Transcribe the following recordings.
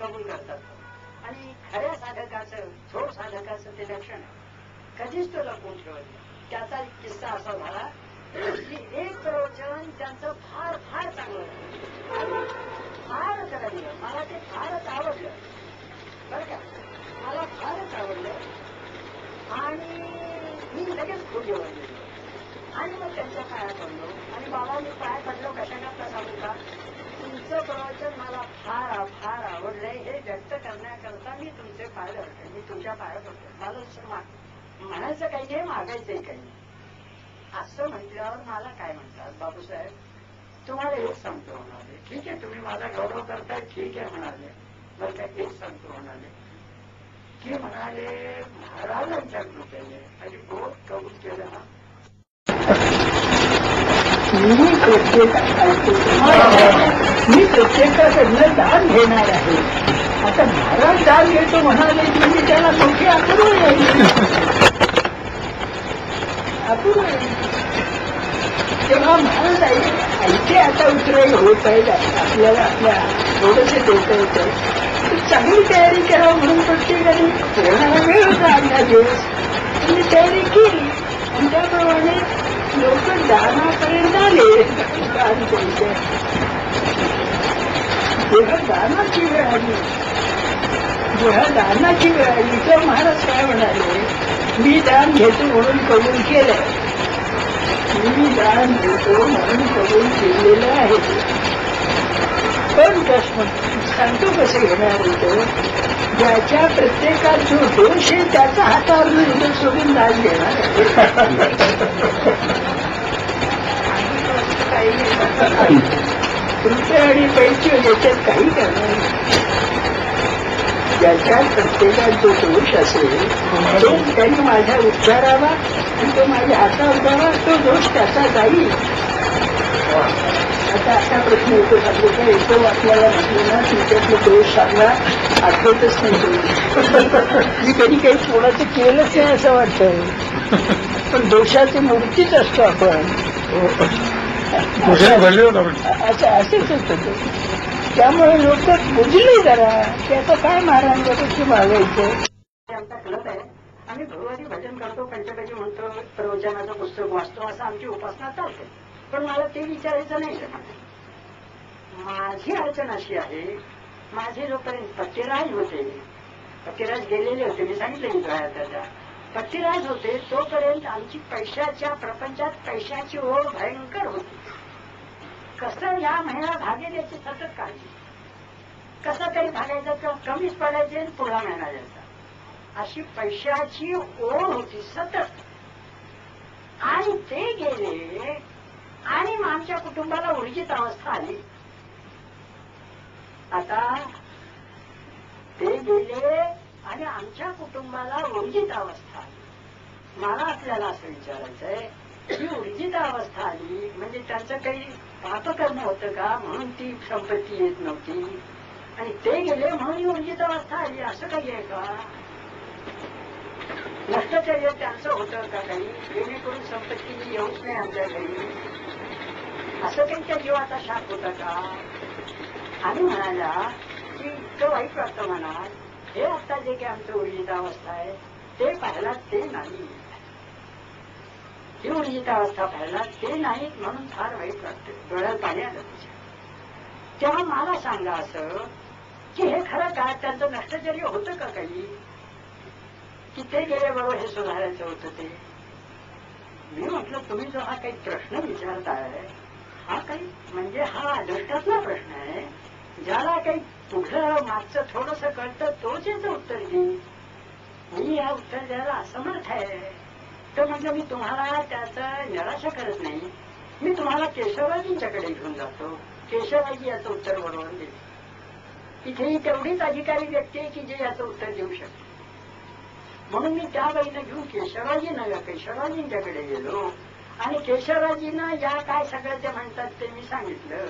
कबूल करतात. आणि खऱ्या साधकाचं, थोर साधकाचं ते लक्षण आहे, कधीच तो लपवून ठेवत नाही. त्याचा एक किस्सा असा झाला की एक प्रवचन त्यांचं फार फार चांगलं होतं, फारच रंगलं, मला ते फारच आवडलं बरं का, मला फारच आवडलं. आणि मी लगेच खोली गेलो आणि मग त्यांच्या पाया पडलो. आणि बाबा मी पाया पडलो कशाकरता सांगू का, तुमचं प्रवचन मला फार फार आवडलंय हे व्यक्त करण्याकरता मी तुमचे पाय धरते, मी तुमच्या पाया पडतो. मला म्हणायचं काही नाही, मागायचंही काही नाही. असं म्हटल्यावर मला काय म्हणतात, बापूसाहेब तुम्हाला एक सांगतो म्हणाले. ठीक आहे, तुम्ही माझा गौरव करताय, ठीक आहे म्हणाले. बरं काय एक सांगतो म्हणाले की म्हणाले महाराजांच्या कृपेने आणि बोध कबूल केलं ना, मी प्रत्येकाकडनं दान घेणार आहे. आता महाराज दान घेतो म्हणाले म्हणजे त्याला मोठी अपूर्व येईल, अपूर्व येईल. तेव्हा महाराज ऐके आता उतराई होत आहे, आपल्याला आपल्या थोडंसं देता येतं, चांगली तयारी करा म्हणून प्रत्येकाने कोणाला वेळ होता आपला दिवस, त्यांनी तयारी केली आणि त्याप्रमाणे लोक दानापर्यंत आले. दान द्यायचं, जेव्हा दानाची वेळ आली, जेव्हा दानाची वेळ आली तेव्हा महाराज काय म्हणाले, मी दान घेतो म्हणून कबूल केलंय, मी दान घेतो म्हणून कबूल केलेलं आहे. पण सांगतो कसं घेणार होतं, ज्याच्या प्रत्येकात जो दोष आहे त्याचा हातावर सोडून दान घेणार रुपये आणि पैसे याच्यात काही करणार नाही. ज्याच्या प्रत्येकात जो दोष असेल तो त्यांनी माझ्या उच्चारावा आणि तो माझ्या हातावर द्यावा, तो दोष त्याचा जाईल. आता असा प्रश्न येतो, सांगतो का येतो आपल्याला म्हटलं ना तुमच्यातले दोष सांगा, आठवतच नाही. मी कधी काही कोणाचं केलंच नाही असं वाटतं, पण दोषाची मूर्तीच असतो आपण. असेच होतं. त्यामुळे लोक बुजले जरा की आता काय महाराजांपाशी मागायचं. आमचा क्लब आहे, आम्ही भगवती भजन करतो, पंचकजी म्हणतो, प्रवचनाचं पुस्तक वाचतो, असं आमची उपासना चालते. पण मला ते विचारायचं नाही. माझी अडचण अशी आहे, माझे जोपर्यंत पट्टीराज होते, पट्टीराज गेलेले होते, मी सांगितलं की त्याच्या पट्टीराज होते तोपर्यंत आमची पैशाच्या प्रपंचात पैशाची ओढ भयंकर होती. कसं या महिन्याला भागे द्यायची सतत काळजी, कसं काही भागायचं किंवा कमीच पडायचे पुढला महिना द्यायचा, अशी पैशाची ओढ होती सतत. आणि ते गेले आणि आमच्या कुटुंबाला ऊर्जित अवस्था आली. आता ते गेले आणि आमच्या कुटुंबाला ऊर्जित अवस्था आली. मला आपल्याला असं विचारायचंय की ऊर्जित अवस्था आली म्हणजे त्यांचं काही पाप करणं होतं का, म्हणून ती संपत्ती येत नव्हती, आणि ते गेले म्हणून ऊर्जित अवस्था आली, असं काही आहे का? नष्टचर्य त्यांचं होतं का काही, जेणेकरून संपत्ती येऊच नाही आमच्या घरी, असं त्यांच्या जीवाचा शाप होता का? आणि म्हणाला की इतकं वाईट वाटतं म्हणाल, हे आता जे काही आमचं ऊर्जित अवस्था आहे ते पाहिला ते नाही, ही ऊर्जित अवस्था पाहिला ते नाही, म्हणून फार वाईट वाटतं, डोळ्यात पाणी आलं तुझ्या. तेव्हा मला सांगा असं की हे खरं का, त्यांचं नष्टचर्य होतं का काही, की ते गेल्याबरोबर हे सुधारायचं होतं ते? मी म्हटलं तुम्ही जो हा काही प्रश्न विचारताय हा काही म्हणजे हा अदृष्टातला प्रश्न आहे, ज्याला काही पुढलं मागचं थोडंसं कळतं तोच याचं उत्तर देईल. मी या उत्तर द्यायला असमर्थ आहे. तर म्हणजे मी तुम्हाला त्याचं निराशा करत नाही, मी तुम्हाला केशवराजींच्याकडे घेऊन जातो, केशवराजी याचं उत्तर बरोबर देईल. इथे तेवढीच अधिकारी व्यक्ती आहे की जे याचं उत्तर देऊ शकते. म्हणून मी त्या बाईनं घेऊन केशवराजींच्याकडे गेलो आणि केशवराजींना या काय सगळं ते म्हणतात ते मी सांगितलं.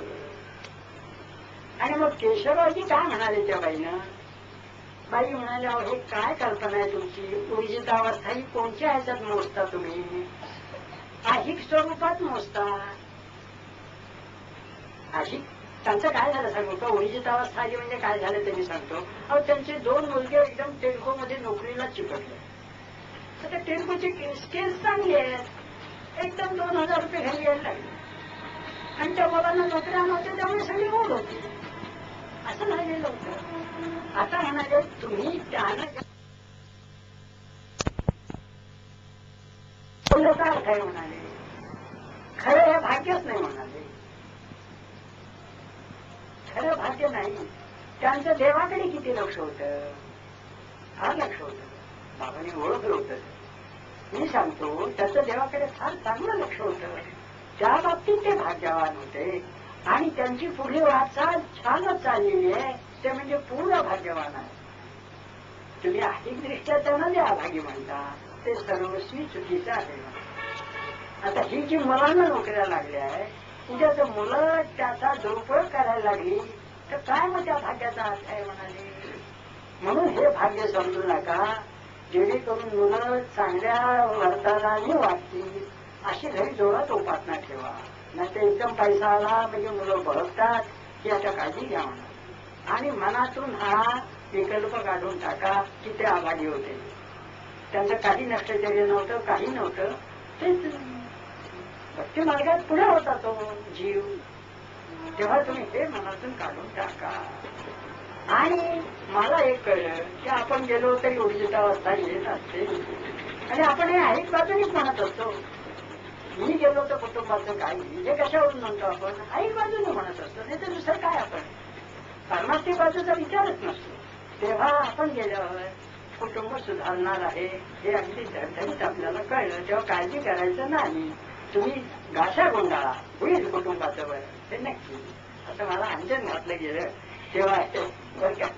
आणि मग केशवराजी काय म्हणाले त्या बाईनं, बाई म्हणाले अहो हे काय कल्पना आहे तुमची, ऊर्जित अवस्था ही कोणत्या ह्याच्यात मोजता तुम्ही, ऐहिक स्वरूपात मोजता, ऐहिक त्यांचं काय झालं सांगू का? उर्जितावस्था आली म्हणजे काय झालं ते मी सांगतो. अहो, त्यांचे 2 मुलगे एकदम टेडकोमध्ये नोकरीला चिकटले. तर त्या टेडकोची स्किल्स चांगली आहेत, एकदम 2000 रुपये घरी यायला लागले आणि त्या मुलांना नोकऱ्या नव्हत्या, त्यामुळे सगळी ओढ होती. असं नाही गेलं होतं. आता म्हणाले तुम्ही त्यानं काय काय म्हणाले, खरं हे भाग्यच नाही म्हणाले. खरं भाग्य नाही. त्यांचं देवाकडे किती लक्ष होतं, फार लक्ष होतं. बाबांनी ओळखलं होतं. मी सांगतो त्याचं देवाकडे फार चांगलं लक्ष होतं. त्या बाबतीत ते भाग्यवान होते आणि त्यांची पुढे वाटचाल छानच चाललेली आहे. ते म्हणजे पूर्ण भाग्यवान आहे. तुम्ही आर्थिकदृष्ट्या त्यांना द्या भागी म्हणता, ते सर्वस्वी चुकीचं आहे. आता ही जी मुलांना नोकऱ्या लागल्या आहे, उद्या जर मुलं त्याचा दुरुपयोग करायला लागली तर काय मग त्या भाग्याचा अर्थ आहे म्हणाले. म्हणून हे भाग्य समजू नका. जेणेकरून मुलं चांगल्या वर्तनाने वागतील अशी घरी जोरात उपासना ठेवा. नाही तर एकदम पैसा आला म्हणजे मुलं बळतात की आता काळजी घ्या म्हणा. आणि मनातून हा विकल्प काढून टाका की ते आभागी होते. त्यांचं काही नक्षचर्य नव्हतं, काही नव्हतं. तेच भक्ती मार्गात पुढे होता तो जीव. तेव्हा तुम्ही हे मनातून काढून टाका. आणि मला एक कळलं की आपण गेलो तरी उर्जितावस्था येत असते आणि आपण हे ऐक बाजूनीच म्हणत असतो. मी गेलो तर कुटुंबाचं काही हे कशावरून म्हणतो आपण, ऐक बाजूने म्हणत असतो. नाही तर दुसरं काय आपण परमार्थी बाजूचा विचारच नसतो. तेव्हा आपण गेल्यावर कुटुंब सुधारणार आहे हे अगदी धडधडीत आपल्याला कळलं. तेव्हा काळजी करायचं नाही. तुम्ही गाशा गोंधळा होईल कुटुंबाचं बरं, हे नक्की. असं मला अंजन घातलं गेलं तेव्हा बरं का.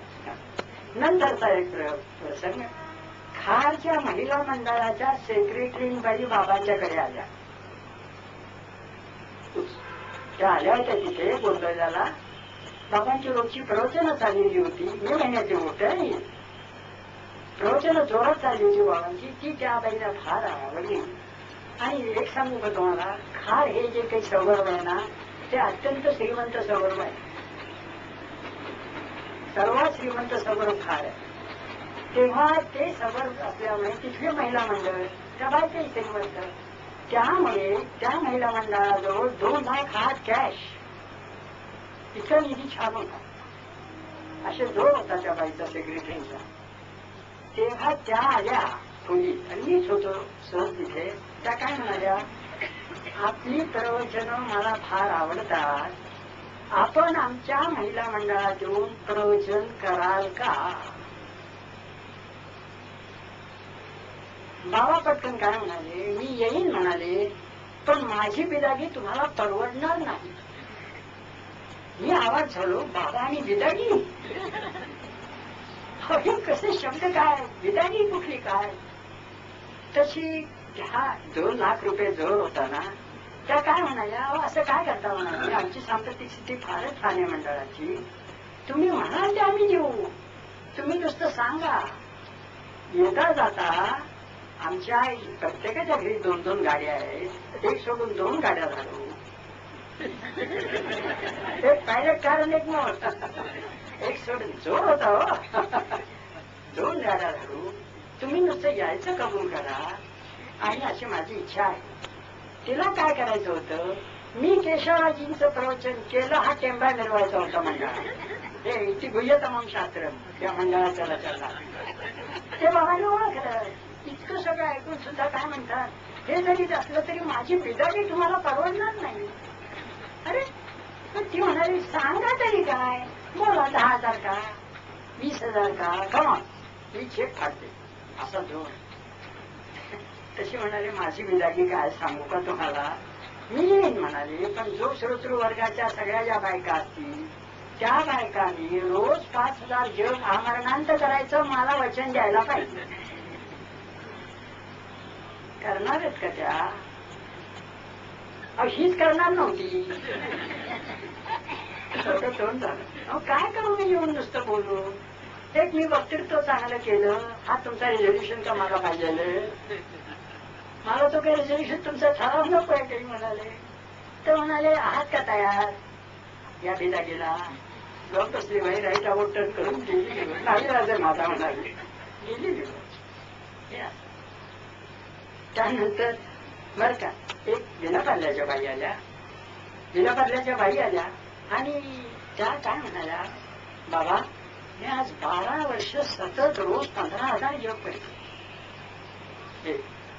नंतरचा एक प्रसंग, खारच्या महिला मंडळाच्या सेक्रेटरीबाई बाबांच्याकडे आल्या. त्या आल्या होत्या तिथे गोंधळाला. बाबांची रोजची प्रवचनं चाललेली होती. मे महिन्याची गोष्ट आहे. प्रवचनं जोरात चालली होती बाबांची. ती त्या बाईला फार आवडली. आणि एक सांगू का तुम्हाला, खार हे जे काही सवर्म आहे ना, ते अत्यंत श्रीमंत सवर्म आहे. सर्वात श्रीमंत सवर्म खार आहे. तेव्हा ते सवर्म असल्यामुळे तिथले महिला मंडळ त्या बायकाही श्रीमंत. त्यामुळे त्या महिला मंडळाजवळ 2 लाख हात कॅश इतका निधी छान होता. असे जोर होता त्या बाईचा सेक्रेटरीचा. तेव्हा त्या आल्या खोलीत आणि मीच होतो सहज तिथे. त्या काय म्हणाल्या, आपली प्रवचनं मला फार आवडतात, आपण आमच्या महिला मंडळात येऊन प्रवचन कराल का? बाबा पटकन काय म्हणाले, मी येईन म्हणाले, पण माझी बिदागी तुम्हाला परवडणार नाही. मी आवाज झालो, बाबा आणि बिदागी हे कसे शब्द, काय बिदागी कुठली काय? तशी ह्या 2 लाख रुपये जोर होता ना, त्या काय म्हणाल्या, असं काय करता म्हणाले, आमची सांप्रतिक स्थिती फारच छान आहे मंडळाची, तुम्ही म्हणाल ते आम्ही देऊ, तुम्ही नुसतं सांगा. येता जाता आमच्या प्रत्येकाच्या घरी 2-2 गाड्या आहेत, एक सोडून 2 गाड्या झालो. एक पायलट कारण एक नव्हता, एक सोडून जोर होता हो. 2 गाड्या झालो. तुम्ही नुसतं यायचं कबूल करा. आणि अशी माझी इच्छा आहे. तिला काय करायचं होतं, मी केशवराजींचं प्रवचन केलं, हा टेंबा मिरवायचा होता मंडळात. हे इथे गुह्य तमाम शास्त्र त्या मंडळाचा रचना. ते बाबांना ओळखलं. इतकं सगळं ऐकून सुद्धा काय म्हणतात, हे जरी असलं तरी माझी बिदागी तुम्हाला परवडणार नाही. अरे पण ती म्हणाली, सांगा तरी काय, बोला 10,000 का 20,000 का, कमा मी चेक फाडते असा जोर. तशी म्हणाली, माझी बिदागी काय सांगू का तुम्हाला, मी येईन म्हणाले, पण जो श्रोतृ वर्गाच्या सगळ्या ज्या बायका असतील त्या बायकांनी रोज 5,000 जग आमरणांत करायचं मला वचन द्यायला पाहिजे. करणारच का त्या? हीच करणार नव्हती. तोंड झालं. काय करू मी येऊन नुसतं बोलू. एक मी वक्तृत्व चांगलं केलं, हा तुमचा रिझोल्युशन का मला पाहिजे, मला तो काही रिझोल्युशन तुमचा ठराव नको आहे काही म्हणाले. तर म्हणाले, आहात का तयार? या भेदा गेला गप बसली बाई राईट आउट टर्न करून गेली निघून. नाही राजे माझा म्हणाली गेली निघून. त्यानंतर बर का एक विनापार्ल्याच्या बाई आल्या. विनापार्ल्याच्या बाई आल्या आणि त्या काय म्हणाल्या, बाबा मी आज 12 वर्ष सतत रोज 15,000 जप करते.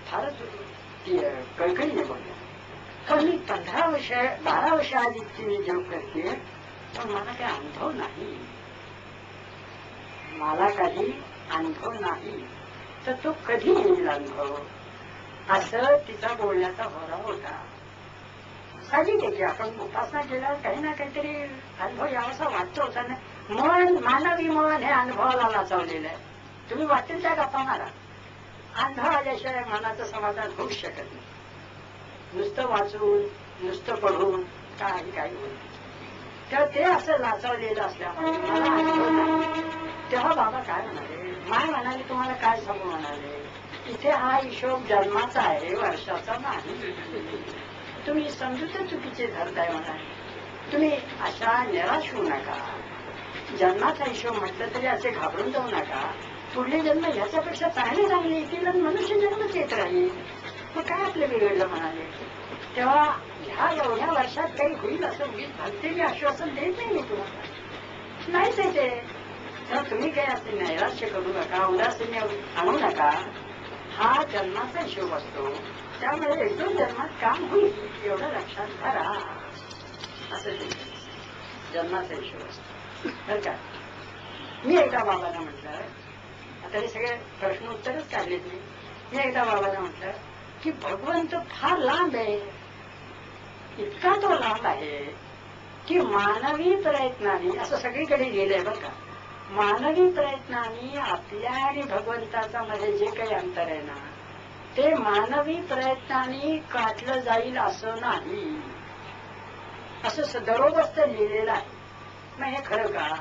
फारच कळकळीने बोलल्या. पण मी 12 वर्ष आधी मी जप करते, पण मला काही अनुभव नाही. मला काही अनुभव नाही. तर तो कधी येईल अनुभव, असं तिचा बोलण्याचा भरा होता. साहजिक आहे की आपण उपासना केल्यावर काही ना काहीतरी अनुभव यावासा वाटतो होता ना. मन, मानवी मन हे अनुभवाला लाचवलेलं आहे. तुम्ही वाटेल त्या गप्पा मारा, अनुभव आल्याशिवाय मनाचं समाधान होऊच शकत नाही. नुसतं वाचून नुसतं पढून काही होत. तेव्हा ते असं लाचवलेलं असल्यामुळे मला अनुभव नाही. तेव्हा बाबा काय म्हणाले, माय म्हणाले तुम्हाला काय सांगू म्हणाले, इथे हा हिशोब जन्माचा आहे, वर्षाचा नाही. तुम्ही समजूतच चुकीचे धरताय म्हणाले. तुम्ही अशा निराश होऊ नका. जन्माचा हिशोब म्हटलं तरी असे घाबरून जाऊ नका. पुढले जन्म ह्याच्यापेक्षा चांगले चांगले येतील आणि मनुष्य जन्मच येत राहील. मग काय आपलं बिघडलं म्हणाले. तेव्हा ह्या एवढ्या वर्षात काही होईल असं मी भक्तीने आश्वासन देत नाही मी तुम्हाला, नाहीच आहे ते. तेव्हा तुम्ही काही असे नैराश्य करू नका, उदासीने आणू नका. हा जन्माचा हिशोब असतो, त्यामुळे 1-2 जन्मात काम होईल एवढं लक्षात धरा. असं ते जन्माचा हिशोब असतो बरं का. मी एकदा बाबांना म्हटलं, आता हे सगळे प्रश्न उत्तरच काढलेत मी एकदा बाबांना म्हटलं की भगवंत फार लांब आहे. इतका तो लांब आहे की मानवी प्रयत्नाने, असं सगळीकडे गेलंय बरं का, मानवी प्रयत्नाने आपल्या आणि भगवंताचा मध्ये जे काही अंतर आहे ना, ते मानवी प्रयत्नाने काढलं जाईल असं नाही. असं दरोबस्त लिहिलेलं आहे. मग हे खरं का?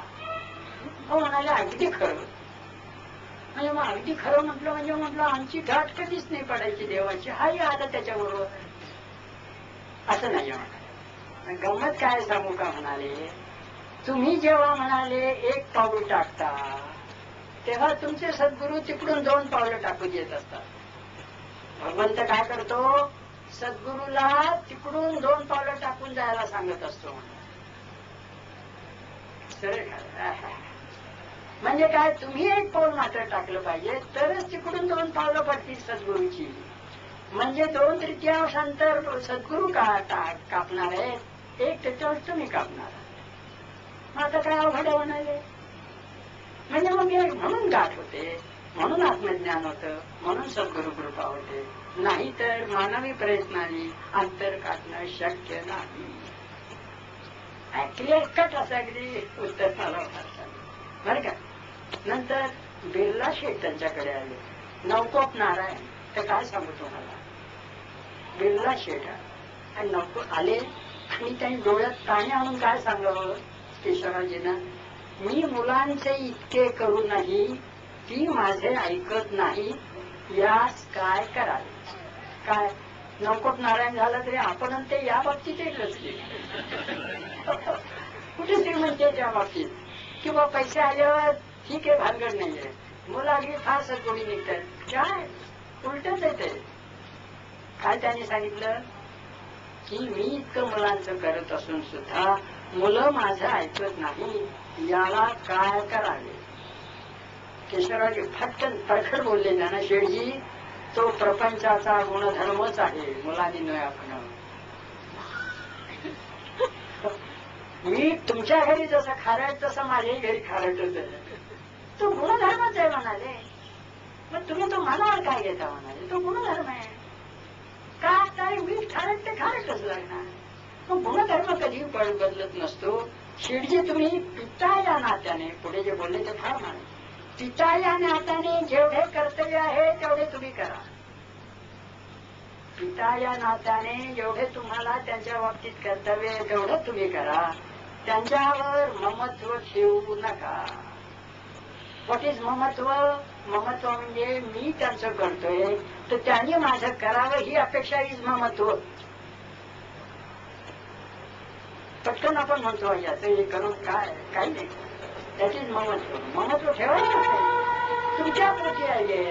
हो म्हणाले अगदी खरं. म्हणजे मग अगदी खरं म्हटलं म्हणजे म्हटलं आमची गाठ कधीच नाही पडायची देवाची, हाही आलं त्याच्याबरोबर. असं नाही म्हणाले. गंमत काय सांगू का म्हणाले, तुम्ही जेव्हा म्हणाले 1 पाऊल टाकता, तेव्हा तुमचे सद्गुरू तिकडून 2 पावलं टाकून येत असतात. भगवंत काय करतो, सद्गुरूला तिकडून 2 पावलं टाकून जायला सांगत असतो. म्हणजे काय, तुम्ही 1 पाऊल मात्र टाकलं पाहिजे, तरच तिकडून 2 पावलं पडतील सद्गुरूची. म्हणजे 2/3 अंतर सद्गुरू कापणार आहे, 1/3 तुम्ही कापणार. मग आता काय अवघड म्हणाले. म्हणजे मग म्हणून गाठ होते, म्हणून आत्मज्ञान होतं, म्हणून सद्गुरू कृपा होते. नाहीतर मानवी प्रयत्नाने अंतर काढणं शक्य नाही. क्लिअर कट असं अगदी उत्तर मला बरं का. नंतर बिर्ला शेठ त्यांच्याकडे आले, नवकोप नारायण. तर काय सांगू तुम्हाला, बिर्ला शेठ आणि नवकोप आले आणि त्यांनी डोळ्यात पाणी आणून काय सांगावं केशवराजींना, मी मुलांचे इतके करूनही ती माझे ऐकत नाही, यास काय करावे. काय नवकोप नारायण झाला तरी आपण ते या बाबतीत एकच कुठे श्रीमंतीच्या बाबतीत किंवा पैसे आल्यावर ठीक आहे, भानगड नाहीये. मुलं अगदी फार सद्गुणी निघतात, काय उलटच येते. काय त्यांनी सांगितलं की मी इतकं मुलांचं करत असून सुद्धा मुलं माझं ऐकत नाही, याला काय करावे. केशवराजी फटकन परखड बोलले त्यांना, शेठजी तो प्रपंचाचा गुणधर्मच आहे मुलांनी न ऐकणं. मी तुमच्या घरी जसं खारट तसं माझ्याही घरी खारटच आहे, तो गुणधर्मच आहे म्हणाले. मग तुम्ही तो मनावर काय घेता म्हणाले, तो गुणधर्म आहे. काय मीठ खारट ते खारटच लागणार. तो गुणधर्म कधी बदलत नसतो. शेठजी तुम्ही पिता या नात्याने, पुढे जे बोलले ते फार म्हणाले, पिता या नात्याने जेवढे कर्तव्य आहे तेवढे तुम्ही करा. पिता या नात्याने जेवढे तुम्हाला त्यांच्या बाबतीत कर्तव्य आहे तेवढं तुम्ही करा. त्यांच्यावर ममत्व ठेवू नका. व्हॉट इज ममत्व? ममत्व म्हणजे मी त्यांचं करतोय तर त्यांनी माझं करावं ही अपेक्षा इज ममत्व. पटकन आपण म्हणतो याचं हे करून काय काही नाही, त्याचीच ममत्व ठेवायचं नाही. तुमच्या पोटी आले,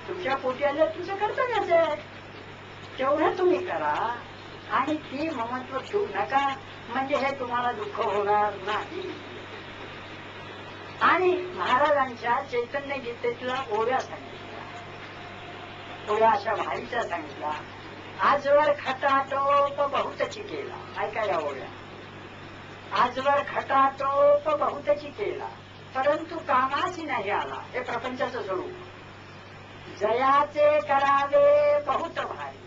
तुमच्या पोटी आले तुमचं कर्तव्यच आहे, तेवढं तुम्ही करा आणि ती ममत्व ठेवू नका, म्हणजे हे तुम्हाला दुःख होणार नाही. आणि महाराजांच्या चैतन्य गीतेतला ओव्या सांगितल्या, ओव्या अशा भारीच्या सांगितला. आजवर खटाटोप बहुतची केला, ऐका या ओव्या. आजवर खटाटोप बहुतची केला, परंतु कामाची नाही आला. हे प्रपंचाचं स्वरूप. जयाचे करावे बहुत भारी,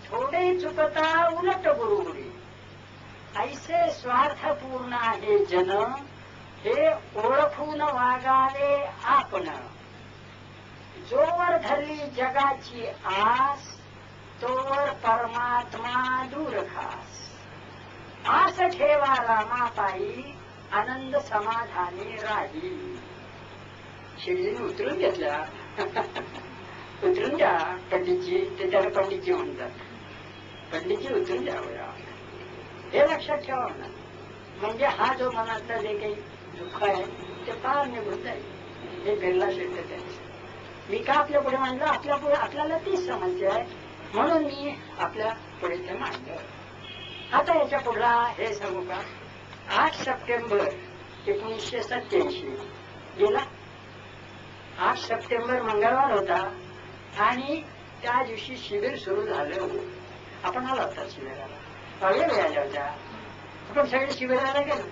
थोडे चुकता उलट गुरुगुरी. ऐसे स्वार्थपूर्ण आहे जन, हे ओळखून वागावे आपण. जोवर धरली जगाची आस, तोवर परमात्मा दूर खास. आस ठेवा रामापायी, आनंद समाधानी राही. शिवजीने उतरून घेतला. उतरून द्या पंडितजी, ते त्याला पंडितजी म्हणतात. पंडितजी उतरून द्यावं, हे लक्षात ठेवा ना. म्हणजे हा जो मनातला जे काही दुःख आहे ते फार निघून जाईल. हे बिर्ला शेठ त्यांचं. मी का आपल्या पुढे मांडलं, आपल्या पुढे आपल्याला तीच समस्या आहे म्हणून मी आपल्या पुढे ते मांडलं. आता याच्या पुढला हे सांगू का. 8 सप्टेंबर 1987 गेला. 8 सप्टेंबर मंगळवार होता आणि त्या दिवशी शिबिर सुरू झालं. आपण आला होता शिबिराला, सगळे मिळाल्या होत्या, आपण सगळे शिबिराला गेलो.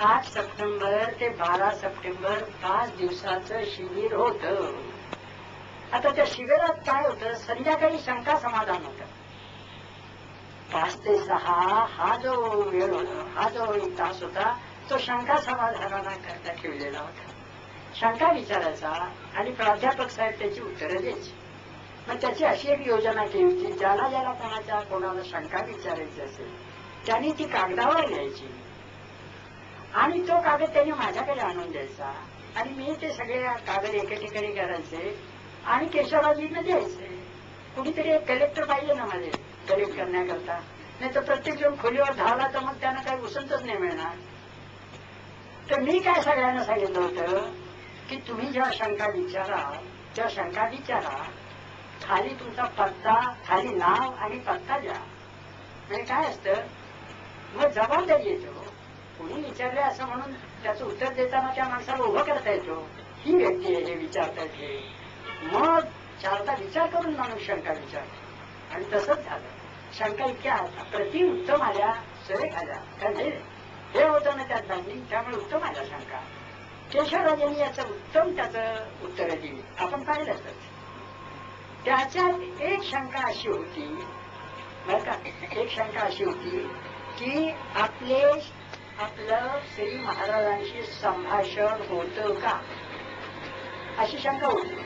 8 सप्टेंबर ते 12 सप्टेंबर 5 दिवसाचं शिबिर होतं. आता त्या शिबिरात काय होतं, संध्याकाळी शंका समाधान होतं. 5 ते 6 हा जो वेळ होता, हा जो 1 तास होता, तो शंका समाधानाला करता ठेवलेला होता. शंका विचारायचा आणि प्राध्यापक साहेब त्याची उत्तरं द्यायची. मग त्याची अशी एक योजना केली होती, ज्याला ज्याला कोणाला शंका विचारायची असेल त्यांनी ती कागदावर लिहायची आणि तो कागद त्याने माझ्याकडे आणून द्यायचा आणि मी ते सगळे कागद एके ठिकाणी करायचे आणि केशवराजींना द्यायचे. कुणीतरी एक कलेक्टर पाहिजे ना मध्ये कलेक्ट करण्याकरता, नाही तर प्रत्येक जण खोलीवर धावला तर मग त्यांना काही उसंतच नाही मिळणार. तर मी काय सगळ्यांना सांगितलं होतं की तुम्ही जेव्हा शंका विचारा, तेव्हा शंका विचारा, खाली तुमचा पत्ता, खाली नाव आणि पत्ता द्या. म्हणजे काय असतं, मग जबाबदारी येतो. कोणी विचारले असं म्हणून त्याचं उत्तर देताना त्या माणसाला उभं करता येतो, ही व्यक्ती आहे हे विचारतात हे. मग 4दा विचार करून माणूस शंका विचारतो आणि तसंच झालं. शंका इतक्या प्रति उत्तम आल्या, सुरेख आल्या, कारण हे होतं ना त्यात बांधणी, त्यामुळे उत्तम आल्या शंका. केशवराजांनी याचं उत्तम त्याचं उत्तर दिली, आपण पाहिलंच. त्याच्यात एक शंका अशी होती बरं का, एक शंका अशी होती की आपलं श्री महाराजांशी संभाषण होतं का, अशी शंका होती.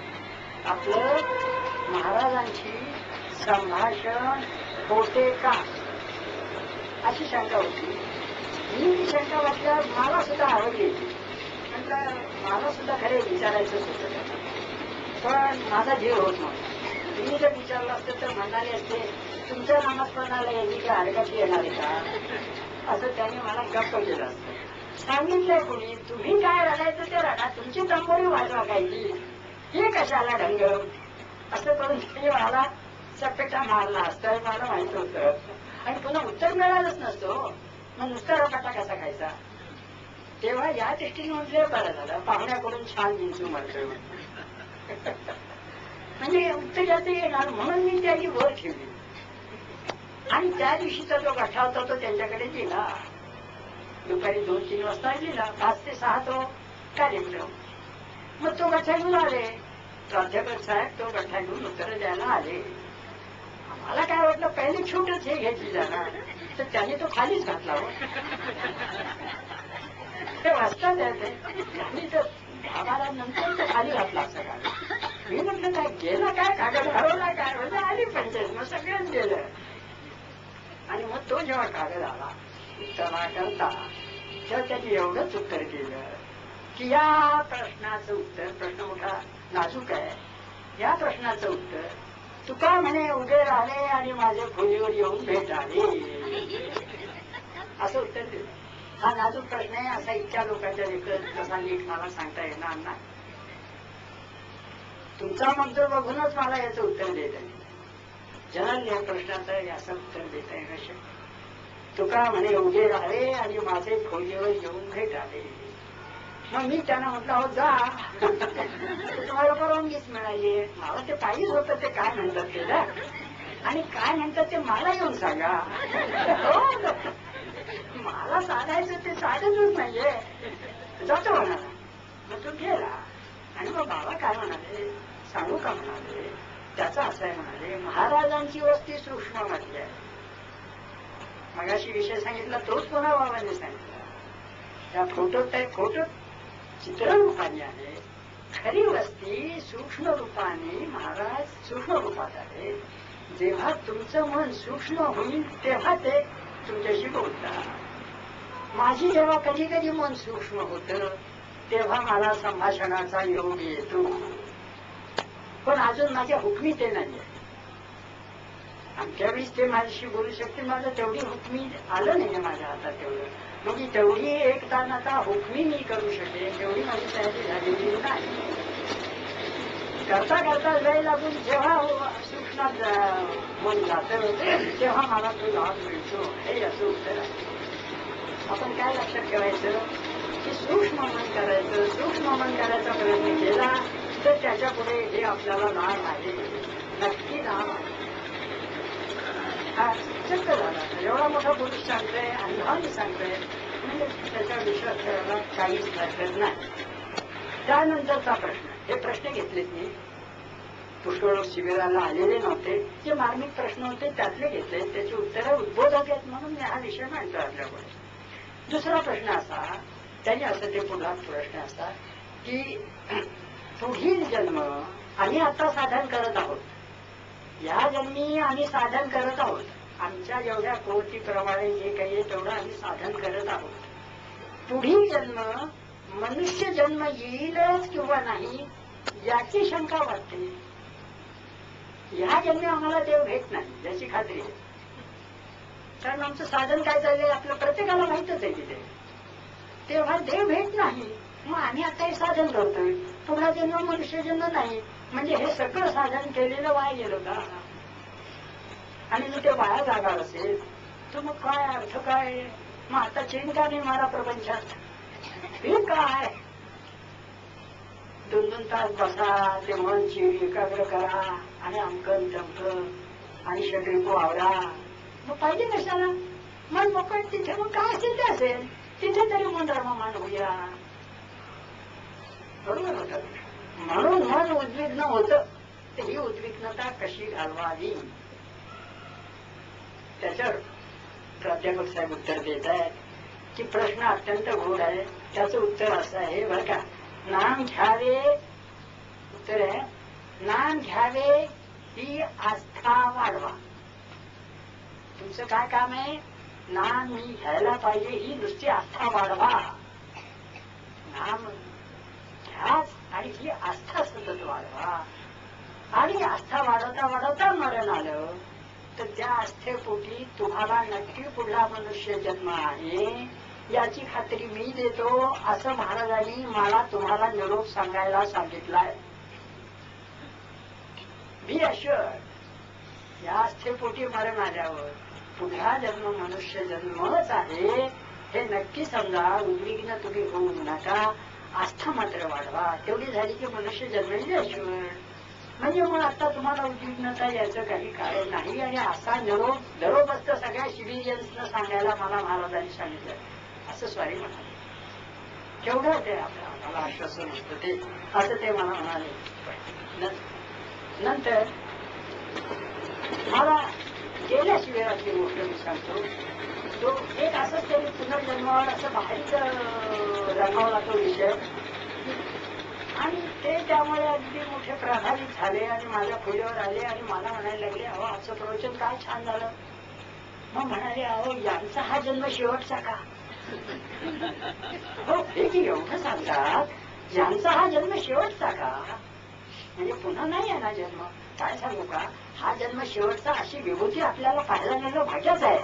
आपलं महाराजांशी संभाषण होते का, अशी शंका होती. मी ती शंका वाटल्यावर मला सुद्धा आवडली. म्हटलं मला सुद्धा खरे विचारायचंच होतं, पण माझा जीव होत नव्हता. तुम्ही जर विचारलं असतं तर म्हणाले असते तुमच्या नामस्मरणाला याची काय हरकत येणार आहे का, असं त्याने मला गप्प केलं असतं. सांगितलंय कुणी, तुम्ही काय रडायचं ते रडा, तुमची तंबोरी वाजवा कायची, हे कशाला ढंग, असं करून त्यांनी मला चपेटा मारला असतं, मला माहित होतं. आणि पुन्हा उत्तर मिळालंच नसतो, मग नुसता रपाटा कसा खायचा. तेव्हा या दृष्टीने म्हटलं बरं झालं, पाहुण्याकडून छान विंचू मारतोय म्हणजे उत्तर याचं येणार, म्हणून मी त्याची वर ठेवली. आणि त्या दिवशीचा जो गठा होता तो त्यांच्याकडे दिला. दुपारी 2-3 वाजता दिला. 5 ते 6 तो कार्यक्रम. मग तो गठा घेऊन आले प्राध्यापक साहेब, तो गठा घेऊन उत्तर द्यायला आले. आम्हाला काय वाटलं पहिले छोटच हे घेतली जाणार, तर त्याने तो खालीच घातला हो. ते वाचतात त्यांनी तर आम्हाला नंतर तो खाली घातला सगळा. मी म्हटलं काय गेला काय, कागद हरवला काय, म्हणजे आली पंचायत, मग सगळंच गेलं. आणि मग तो जेव्हा कागद आला उत्तराकरता, तेव्हा त्यांनी एवढंच उत्तर केलं की या प्रश्नाचं उत्तर, प्रश्न मोठा नाजूक आहे, या प्रश्नाचं उत्तर तुका म्हणे उभे राहिले आणि माझ्या खोलीवर येऊन भेटाले. असं उत्तर दिलं. हा नाजूक प्रश्न आहे, असा इतक्या लोकांच्या लेखत कसा नीट मला सांगता येणार नाही. तुमचा मंत्र बघूनच मला याचं उत्तर देत आहे. जनरल या प्रश्नाचं याचं उत्तर देता येणं शक्य. तुका म्हणे उभे राहिले आणि माझे खोलीवर येऊन भेट आले. मग मी त्यांना म्हटलं हो जा, तुम्हाला परवानगीच मिळाली. मला ते पाहिजेच होतं, ते काय म्हणतात ते ना, आणि काय म्हणतात ते मला येऊन सांगा. मला साधायचं ते साधतच नाहीये, जातो म्हणाला. मग तो गेला. आणि मग बाबा काय म्हणाले सांगू का म्हणाले, त्याचा असं आहे म्हणाले, महाराजांची वस्ती सूक्ष्मामध्ये आहे. मगाशी विषय सांगितला तोच पुन्हा बाबांनी सांगितला. त्या फोटो चित्र रूपाने आहे, खरी वस्ती सूक्ष्म रूपाने महाराज सूक्ष्म रूपात आहे. जेव्हा तुमचं मन सूक्ष्म होईल तेव्हा ते तुमच्याशी बोलतात. माझी जेव्हा कधी कधी मन सूक्ष्म होतं तेव्हा मला संभाषणाचा योग येतो, पण अजून माझ्या हुकमी ते नाहीये. आमच्या वेळीच ते माझ्याशी बोलू शकते, माझं तेवढी हुकमी आलं नाही माझ्या हातात तेवढं. म्हणजे तेवढी एक तानाचा हुकमी मी करू शकेन तेवढी माझी तयारी झालेली नाही. करता करता वेळ लागून जेव्हा सूक्ष्मात मन जातं तेव्हा मला तो लाभ मिळतो. हे असं उत्तर आहे. आपण काय लक्षात ठेवायचं की सूक्ष्म मन करायचं. सूक्ष्म मन करायचा प्रयत्न केला तर त्याच्या पुढे हे आपल्याला लाभ आहे, नक्की लाभ आहे. हा चक्क झाला. एवढा मोठा पुरुष सांगतोय, अनुभवाने सांगतोय, म्हणजे त्याच्या विश्वास करायला काहीच हरकत नाही. त्यानंतरचा प्रश्न, हे प्रश्न घेतलेत मी, पुष्कळ शिबिराला आलेले नव्हते, जे मार्मिक प्रश्न होते त्यातले घेतले, त्याची उत्तरं उद्बोधक आहेत म्हणून मी हा विषय मांडतो आपल्याकडे. दुसरा प्रश्न असा, त्यांनी असं ते पुढला प्रश्न असा की पुढील जन्म आम्ही आता साधन करत आहोत, या जन्मी आम्ही साधन करत आहोत, आमच्या एवढ्या प्रवृत्तीप्रमाणे जे काही आहे तेवढं आम्ही साधन करत आहोत. पुढील जन्म मनुष्य जन्म येईलच किंवा नाही याची शंका वाटते. या जन्मी आम्हाला देव भेट नाही याची खात्री आहे, कारण आमचं साधन काय चाललंय आपलं प्रत्येकाला माहितच आहे तिथे. तेव्हा देव भेट नाही, मग आम्ही आता हे साधन करतोय, पुढा जन्म मनुष्य जन्म नाही, म्हणजे हे सगळं साधन केलेलं वाया गेलं का? आणि जर ते वाया जाणार असेल तर मग काय अर्थ काय? मग आता चेन का नाही मला प्रपंचात? हे काय 2-2 तास बसा, ते मन चिर एकाग्र करा आणि अमकन तमकन आणि षड्रिपू आवरा, मग पाहिजे कशाला? मन मोकळ तिथे मग काय असेल ते असेल, तिथे तरी मन रममान होऊया. बरोबर होतं. म्हणून मन उद्विग्न होतं, तर ही उद्विग्नता कशी घालवावी त्याच्यावर प्राध्यापक साहेब उत्तर देत आहेत की प्रश्न अत्यंत गोड आहे. त्याचं उत्तर असं आहे बरं का, नाम घ्यावे, उत्तर आहे नाम घ्यावे ही आस्था वाढवा. तुमचं काय काम आहे? नाम मी घ्यायला पाहिजे ही नुसती आस्था वाढवा. नाम घ्याच आणि ही आस्था सतत वाढवा. आणि आस्था वाढवता वाढवता मरण आलं तर त्या आस्थेपोटी तुम्हाला नक्की पुढला मनुष्य जन्म आहे याची खात्री मी देतो, असं महाराजांनी मला तुम्हाला निरोप सांगायला सांगितलाय. बी अश्युअर्ड, या आस्थेपोटी मरण आल्यावर पुढला जन्म मनुष्य जन्मच आहे हे नक्की समजा. उद्विग्न तुम्ही होऊ नका, आस्था मात्र वाढवा. तेवढी झाली की मनुष्य जन्मेल अश्युअर्ड. म्हणजे मग आता तुम्हाला उद्विग्नता याचं काही कारण नाही. आणि असा दरोबस्त सगळ्या सिव्हिलियन्सना सांगायला मला महाराजांनी सांगितलं, असं स्वारी म्हणाले. केवढं ते आपल्याला आश्वासन होतं ते, असं ते मला म्हणाले. नंतर मला गेल्या शिबिरातली गोष्ट मी सांगतो. तो एक असंच तरी पुनर्जन्मावर असं बाहेरच रंगवला तो विषय, आणि ते त्यामुळे अगदी मोठे प्रभावित झाले आणि माझ्या खोलीवर आले आणि मला म्हणायला लागले, अहो आजचं प्रवचन काय छान झालं. मग म्हणाले, अहो यांचा हा जन्म शेवटचा का? हो हे की एवढं सांगतात, यांचा हा जन्म शेवटचा का? म्हणजे पुन्हा नाही आहे ना जन्म? काय सांगू का, हा जन्म शेवटचा अशी विभूती आपल्याला पाहायला मिळणं भाग्यच आहे.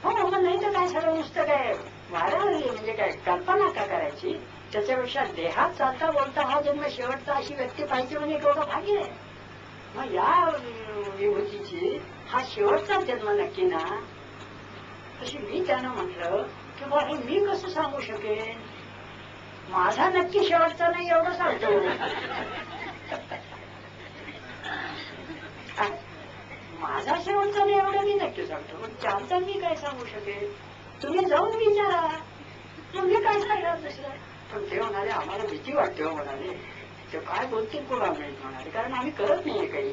हो मग नाही तर काय सगळं नुसतं काय वाऱ्यावरली म्हणजे काय कल्पना का करायची. त्याच्यापेक्षा देहात चालता बोलता हा जन्म शेवटचा अशी व्यक्ती पाहिजे म्हणजे केवढं भाग्य आहे. मग या विभूतीची हा शेवटचा जन्म नक्की ना. तशी मी त्यानं म्हटलं की बा हे मी कसं सांगू शकेन, माझा नक्की शेवटचा नाही एवढं सांगतो. माझा शेवटचा नाही एवढं मी नक्की सांगतो, पण त्यांचा मी काय सांगू शकेन. तुम्ही जाऊन विचारा, मग मी काय सांगणार दुसरं. पण ते म्हणाले आम्हाला भीती वाटते हो म्हणाले, ते काय बोलतील कोणा माहीत म्हणाले, कारण आम्ही करत नाहीये काही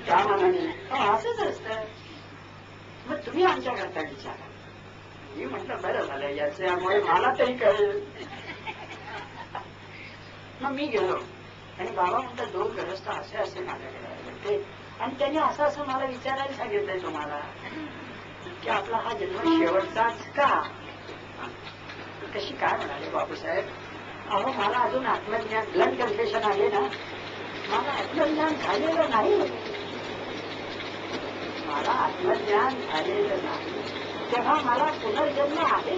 त्या मनाने. असंच असतं. मग तुम्ही आमच्याकरता विचारा. मी म्हटलं बरं झालं याच्यामुळे मला तरी कळेल. मग मी गेलो आणि बाबा म्हणतात 2 गृहस्थ असे असे माझ्याकडे ते, आणि त्यांनी असं असं मला विचारायला सांगितलंय तुम्हाला की आपला हा जन्म शेवटचाच का. कशी काय म्हणाले बापूसाहेब, अहो मला अजून आत्मज्ञान ब्लड कन्फेशन आहे ना, मला आत्मज्ञान झालेलं नाही. मला आत्मज्ञान झालेलं नाही तेव्हा मला पुनर्जन्म आहे.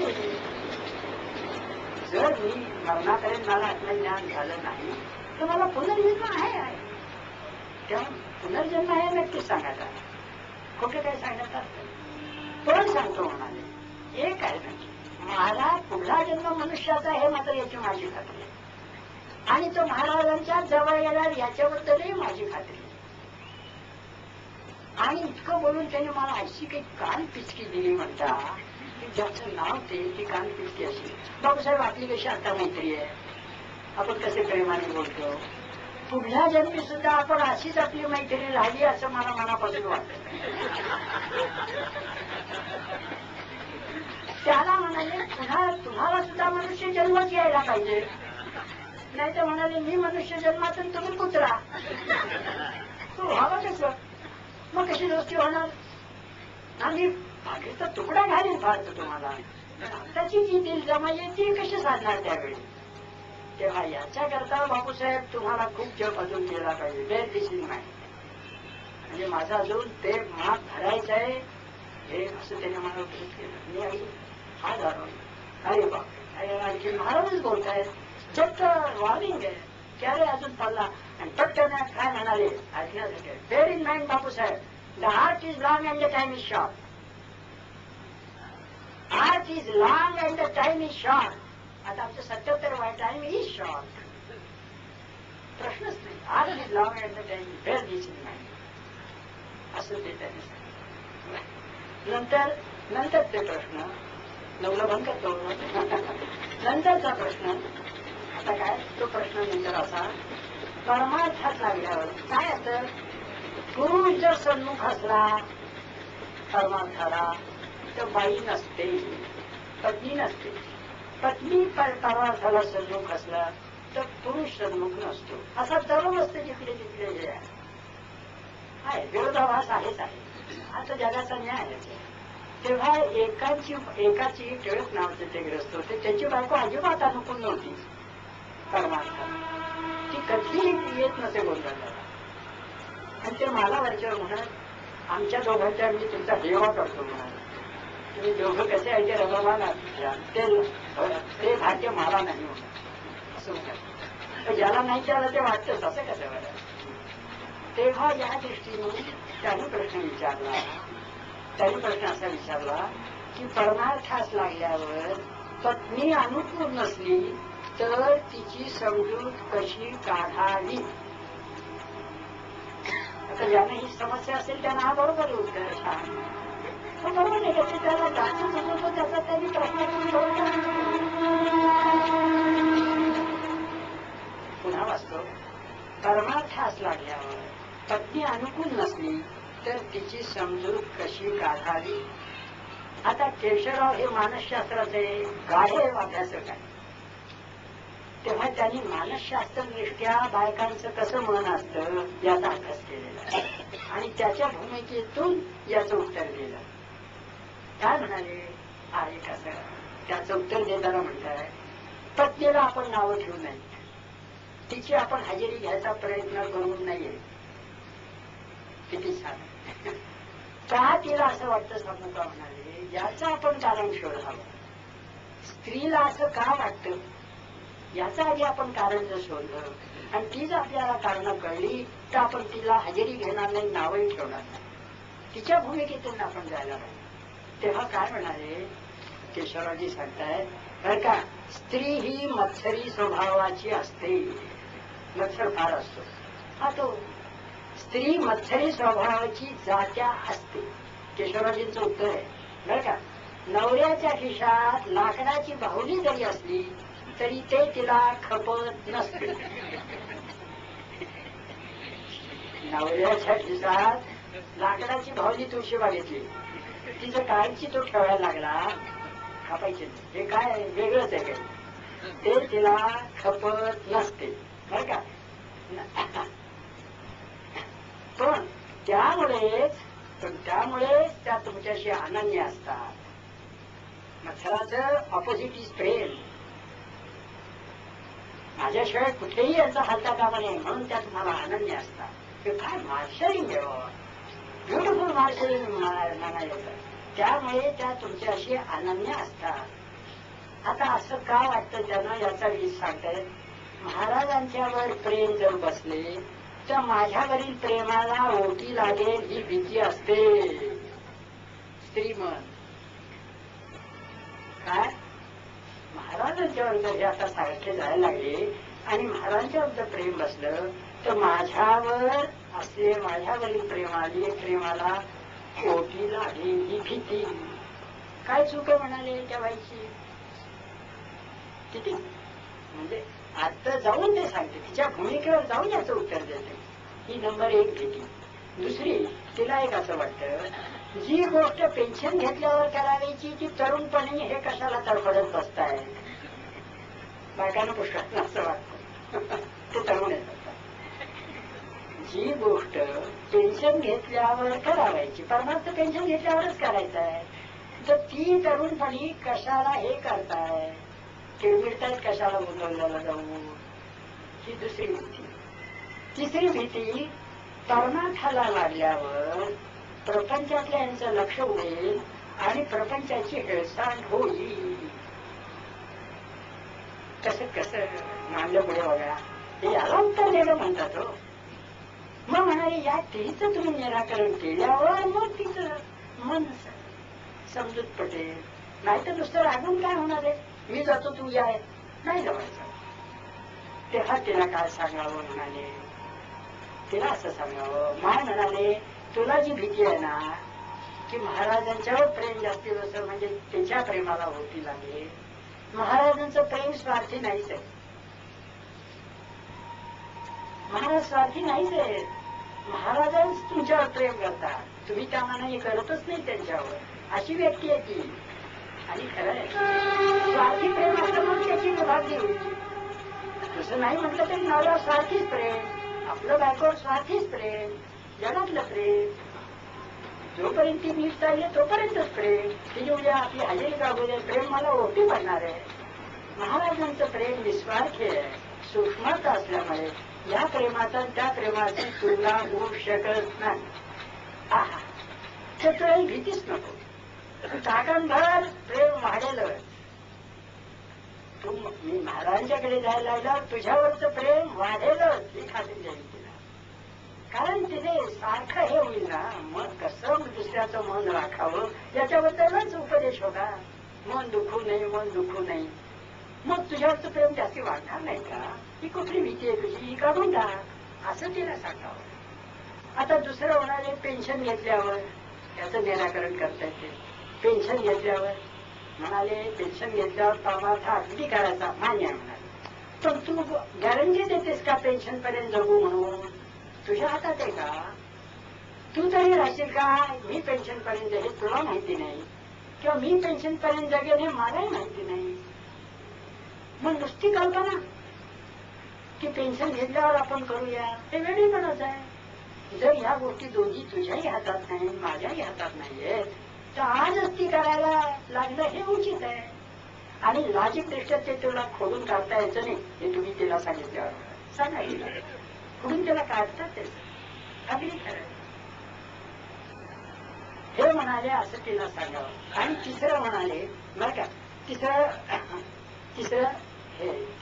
जर मी मरणापर्यंत मला आत्मज्ञान झालं नाही तर मला पुनर्जन्म आहे. तेव्हा पुनर्जन्म आहे नक्कीच सांगायचा, खोटे काय सांगण्यात असतं. पण सांगतो म्हणाले एक आहे म्हणजे मला पुढला जन्म मनुष्याचा हे मात्र याची माझी खात्री आहे, आणि तो महाराजांच्या जवळ येणार याच्याबद्दलही माझी खात्री आहे. आणि इतकं बोलून त्यांनी मला अशी काही कान पिचकी दिली म्हणता की ज्याचं नाव ते ती कान पिचकी अशी. बाबासाहेब आपली कशी आता मैत्री आहे, आपण कसे प्रेमाने बोलतो, पुढल्या जन्मी सुद्धा आपण अशीच आपली मैत्री राहिली असं मला मनापासून वाटतं. त्याला म्हणाले पुन्हा तुम्हाला सुद्धा मनुष्य जन्मच यायला पाहिजे, नाही तर म्हणाले मी मनुष्य जन्मातून तुम्ही कुत्रा. तो व्हावा कसं, मग कशी दोस्ती होणार. आम्ही बाकीचा तुकडा घालीन फारच तुम्हाला, त्याची जी दिल जमाई ती कशी साधणार त्यावेळी. तेव्हा याच्याकरता बापूसाहेब तुम्हाला खूप जप अजून केला पाहिजे. बेर दिसीन नाही म्हणजे माझं अजून ते माप भरायचं आहे हे असं त्याने मला उपदेश केलं. मी आई हा झालो अरे बाप आणखी महाराजच बोलतायत, चक्क वॉर्निंग आहे की अरे अजून चालला. आणि पटकन काय म्हणाले ऐकण्यासाठी, bear in mind Bapusaheb, the heart is long and the time is short. Heart is long and the time is short. आता आमचं 77 टाइम इज शॉर्ट, प्रश्नच नाही. Heart is long and the time bear this in mind असं ते त्यांनी सांगितलं. नंतर ते प्रश्न नवला भंग करतो. नंतरचा प्रश्न आता काय, तो प्रश्न नंतर असा परमार्थात लागल्यावर काय असतं, पुरुष जर सन्मुख असला परमार्थाला तर बाई नसते, पत्नी नसते. पत्नी परमार्थाला सन्मुख असला तर पुरुष सन्मुख नसतो. असा धर्म असतो जिकडे तिकडे हे आहे. विरोधाभास आहेच आहे, आता जगाचा न्याय आहे. तेव्हा एकाची टिळक नावाचे ते ग्रस्त होते, त्याची बायको अजिबात अनुकूल नव्हती परमार्थाला, ती कधीही येत नसे बोलताना. आणि ते मला वरच्यावर म्हणत आमच्या दोघांच्या मी तुमचा देवा करतो म्हणाला, तुम्ही दोघं कसे आहे ते रमाला ते भाग्य मला नाही म्हणत असं म्हणतात. ज्याला नाही त्याला ते वाटतंच असं कसं बरं. तेव्हा या दृष्टीने त्याने प्रश्न विचारला. त्याने प्रश्न असा विचारला की परमार्थास लागल्यावर पत्नी अनुकूल नसली तर तिची समजूत कशी काढावी. आता ज्याने ही समस्या असेल त्यांना हा बरोबर उत्तर छान. बरोबर नाही का, त्याला जास्त समजतो त्याचा त्यांनी प्रश्न पुन्हा वाचतो. परमार्थास लागल्यावर पत्नी अनुकूल नसली तर तिची समजूत कशी काढावी. आता केशवराव हे मानसशास्त्राचे गाढे अभ्यासक आहे, तेव्हा त्यांनी मानसशास्त्र दृष्ट्या बायकांचं कसं मन असतं याचा अभ्यास केलेला आहे आणि त्याच्या भूमिकेतून याचं उत्तर दिलं. काय म्हणाले आहे कसं, त्याचं उत्तर देताना म्हणताय पत्नीला आपण नावं ठेवू नये, तिची आपण हजेरी घ्यायचा प्रयत्न करू नये. किती छान. का तिला असं वाटतं सांगू का म्हणाले, याचं आपण कारण शोधावं. स्त्रीला असं का वाटतं याचं आधी आपण कारण जर शोधलं आणि तीच आपल्याला कारणं कळली तर आपण तिला हजेरी घेणार नाही, नावही ठेवणार नाही. तिच्या भूमिकेतून आपण जायला पाहिजे. तेव्हा काय म्हणाले केशवरावजी सांगतायत बरं का, स्त्री ही मत्सरी स्वभावाची असते. मत्सर फार असतो हा तो. स्त्री मत्सरी स्वभावाची जात्या असते. केशवरावजींचं उत्तर आहे बरं का, नवऱ्याच्या खिशात लाकडाची बाहुली जरी असली तरी ते तिला खपत नसते. नवऱ्याच्या खिशात लाकडाची बाहुली तुळशीबा घेतली, तिचं काळजी तो ठेवायला लागला, खपायचे हे काय वेगळंच आहे काही, ते तिला खपत नसते बरं का. पण त्यामुळेच त्या तुमच्याशी अनन्य असतात. मत्सराचं ऑपोजिट इज प्रेम. माझ्याशिवाय कुठेही यांचा हालता कामा नये म्हणून त्या तुम्हाला अनन्य असतात. ते काय मार्शलिंग ब्युटिफुल मार्शलिंग म्हणायचं. त्यामुळे त्या तुमच्याशी अनन्य असतात. आता असं का वाटतं त्यांना याचा वीज सांगतायत. महाराजांच्यावर प्रेम जर बसले तर माझ्यावरील प्रेमाला ओटी लागेल ही भीती असते. स्त्रीमन काय महाराजांच्यावर जर हे आता सारखे जायला लागले आणि महाराजांच्यावर प्रेम बसलं तर माझ्यावरील प्रेमाला ओटी लागेल ही भीती. काय चूक आहे म्हणाले त्या बाईची. किती म्हणजे आता जाऊन ते सांगते, तिच्या भूमिकेवर जाऊन याचं उत्तर देते. ही नंबर 1 भीती. दुसरी, तिला एक असं वाटतं जी गोष्ट पेन्शन घेतल्यावर करायची ती तरुणपणी हे कशाला तडफडत बसताय. बायकांना पुष्कळ असं वाटतं ते तरुण येतात. जी गोष्ट पेन्शन घेतल्यावर करावायची, परमार्थ पेन्शन घेतल्यावरच करायचं आहे, तर ती तरुणपणी कशाला हे करताय, किरमिरतायत कशाला गुंतवलेला जाऊन. ही दुसरी भीती. तिसरी भीती, तरुणाखाला लागल्यावर प्रपंचातल्या यांचं लक्ष उडेल आणि प्रपंचाची हेळसांड होईल. कसं मांडलं पुढे बघा, हे याला उत्तर देणं म्हणतात हो. मग म्हणाले या तिचं तुम्ही निराकरण केल्यावर मग तिचं मन समजूत पटेल. नाही तर नुसतं रागून काय होणार आहे, मी जातो तू या, नाही जमायचं. तेव्हा तिला काय सांगावं म्हणाले, तिला असं सांगावं. माय म्हणाले तुला जी भीती आहे ना की महाराजांच्यावर प्रेम जास्ती बसं म्हणजे त्याच्या प्रेमाला होती लागेल. महाराजांचं प्रेम स्वार्थी नाहीच आहे. महाराज स्वार्थी नाहीच आहे. महाराजांच तुमच्यावर प्रेम करतात, तुम्ही त्या मानाने करतच नाही त्यांच्यावर. अशी व्यक्ती आहे ती. आणि खरं आहे स्वार्थी प्रेम असं म्हणून त्याची विभागणी होईल. तसं नाही म्हटलं तरी नवरा स्वार्थीच प्रेम, आपलं बायकोवर स्वार्थीच प्रेम, जगातलं प्रेम. जोपर्यंत ती नीट चालली तोपर्यंतच प्रेम. ती उद्या आपली हजेरी काढू दे, प्रेम मला ओटी पडणार आहे. महाराजांचं प्रेम निस्वार्थी आहे, सूक्ष्मता असल्यामुळे या प्रेमाचा त्या प्रेमाची तुलना होऊ शकत नाही. त्याची भीतीच नको. ताकदभर प्रेम वाढेलच. तू मी महाराजांच्याकडे जायला लागला तुझ्यावरचं प्रेम वाढेलच ही खात्री द्यावी तिला. कारण तिथे सारखं हे होईल ना, मग कसं दुसऱ्याचं मन राखावं याच्याबद्दलच उपदेश होता. मन दुखू नये. मग तुझ्यावरचं प्रेम जास्ती वाढणार नाही का. ही कुठली भीती आहे तुझी, ही काढून टाक असं तिला सांगावं. आता दुसरं होणारे पेन्शन घेतल्यावर त्याचं निराकरण करता येते. पेन्शन घेतल्यावर म्हणाले पेन्शन घेतल्यावर परमार्थ अगदी करायचा मान्य आहे म्हणाले, पण तू गॅरंटी देतेस का पेन्शन पर्यंत जगू म्हणून. तुझ्या हातात आहे का. तू तरी राहशील का मी पेन्शन पर्यंत हे तुला माहिती नाही, किंवा मी पेन्शन पर्यंत जगेल हे मलाही माहिती नाही. मग नुसती कल्पना की पेन्शन घेतल्यावर आपण करूया हे वेगळीपणच आहे. जर ह्या गोष्टी दोन्ही तुझ्याही हातात नाही माझ्याही हातात नाहीये तर आजच ती करायला लागलं हे उचित आहे. आणि लॉजिक दृष्ट्या ते तुला खोडून काढता यायचं नाही हे तुम्ही तिला सांगितल्यावर सांगायचं. खोडून त्याला काढतात त्याचं अगदी खरं. हे म्हणाले असं तिला सांगावं. आणि तिसरं म्हणाले बरं का,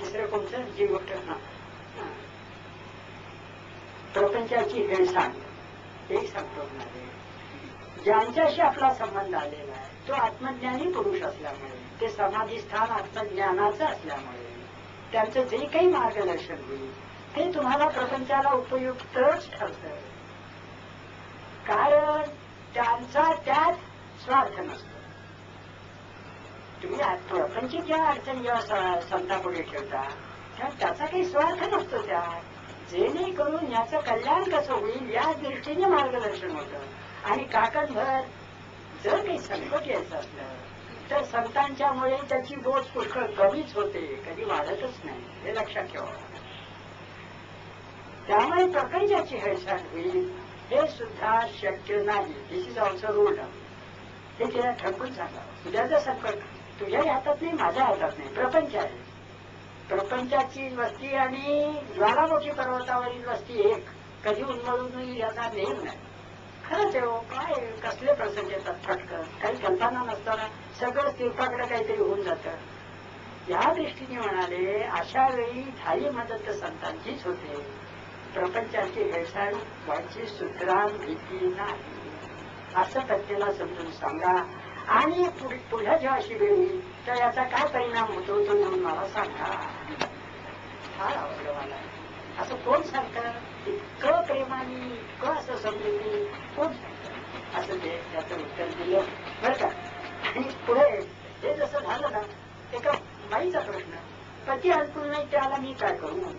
तिसरं कोणतं जी गोष्ट प्रपंचाची हेळसांड एक सांगतो म्हणाले. ज्यांच्याशी आपला संबंध आलेला आहे तो आत्मज्ञानी पुरुष असल्यामुळे, ते समाधीस्थान आत्मज्ञानाचं असल्यामुळे त्यांचं जे काही मार्गदर्शन होईल ते तुम्हाला प्रपंचाला उपयुक्तच ठरतं. कारण त्यांचा त्यात स्वार्थ नसतो. तुम्ही प्रपंच ज्या अडचण जेव्हा संतापुढे ठेवता तेव्हा त्याचा काही स्वार्थ नसतो. त्यात जेणेकरून याचं कल्याण कसं होईल या दृष्टीने मार्गदर्शन होतं. आणि काकणभर जर काही संकट यायचं असलं तर संतांच्यामुळे त्याची बोध पुष्कळ कमीच होते, कधी वाढतच नाही, हे लक्षात ठेवा. त्यामुळे प्रपंचाची हेळसांड होईल हे सुद्धा शक्य नाही. दिस इज ऑल्सो रूल्ड. हे तिला ठरपून सांगावं. तुझ्याचं संकट तुझ्याही हातात नाही, माझ्या हातात नाही, प्रपंच आहे. प्रपंचाची वस्ती आणि ज्वालामुखी पर्वतावरील वस्ती एक, कधी उन्मळून येईल याचा नेम नाही. खरंच आहे हो, काय कसले प्रसंग येतात फटकन, काही कल्पना नसताना सगळं तीर्थाकडे काहीतरी होऊन जातं. या दृष्टीने म्हणाले अशा वेळी धाई मदत संतांचीच होते. प्रपंचाची हेळसांड व्हायची सुतराम भीती नाही, असं प्रत्येला समजून सांगा. आणि पुढे जेव्हा अशी वेळ येईल तर याचा काय परिणाम होतो तो येऊन मला सांगा. फार आवडलं मला. असं कोण सांगतं, इतकं प्रेमाने, इतकं असं समजून कोण सांगतं, असं ते त्याचं उत्तर दिलं बरं का. आणि पुढे हे जसं झालं ना, एका बाईचा प्रश्न, पती अनुकूल नाही त्याला मी काय करू,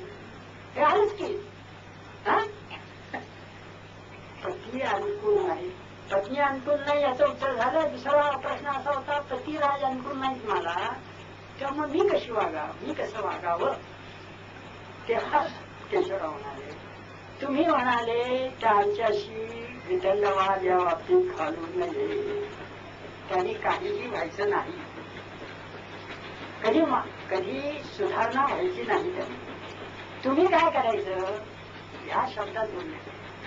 हे आलंच की. पती अनुकूल नाही, पत्नी अनुकूल नाही याचं उत्तर झालं. दुसरा प्रश्न असा होता, पतिराज अनुकूल नाहीत मला, त्यामुळे मी कशी मी कसं वागावं. तेव्हा केशवराव म्हणाले, तुम्ही म्हणाले त्यांच्याशी विदंडवाद या बाबतीत घालू नये, त्यांनी काहीही व्हायचं नाही, कधी सुधारणा व्हायची नाही. त्यांनी तुम्ही काय करायचं, या शब्दात बोलले,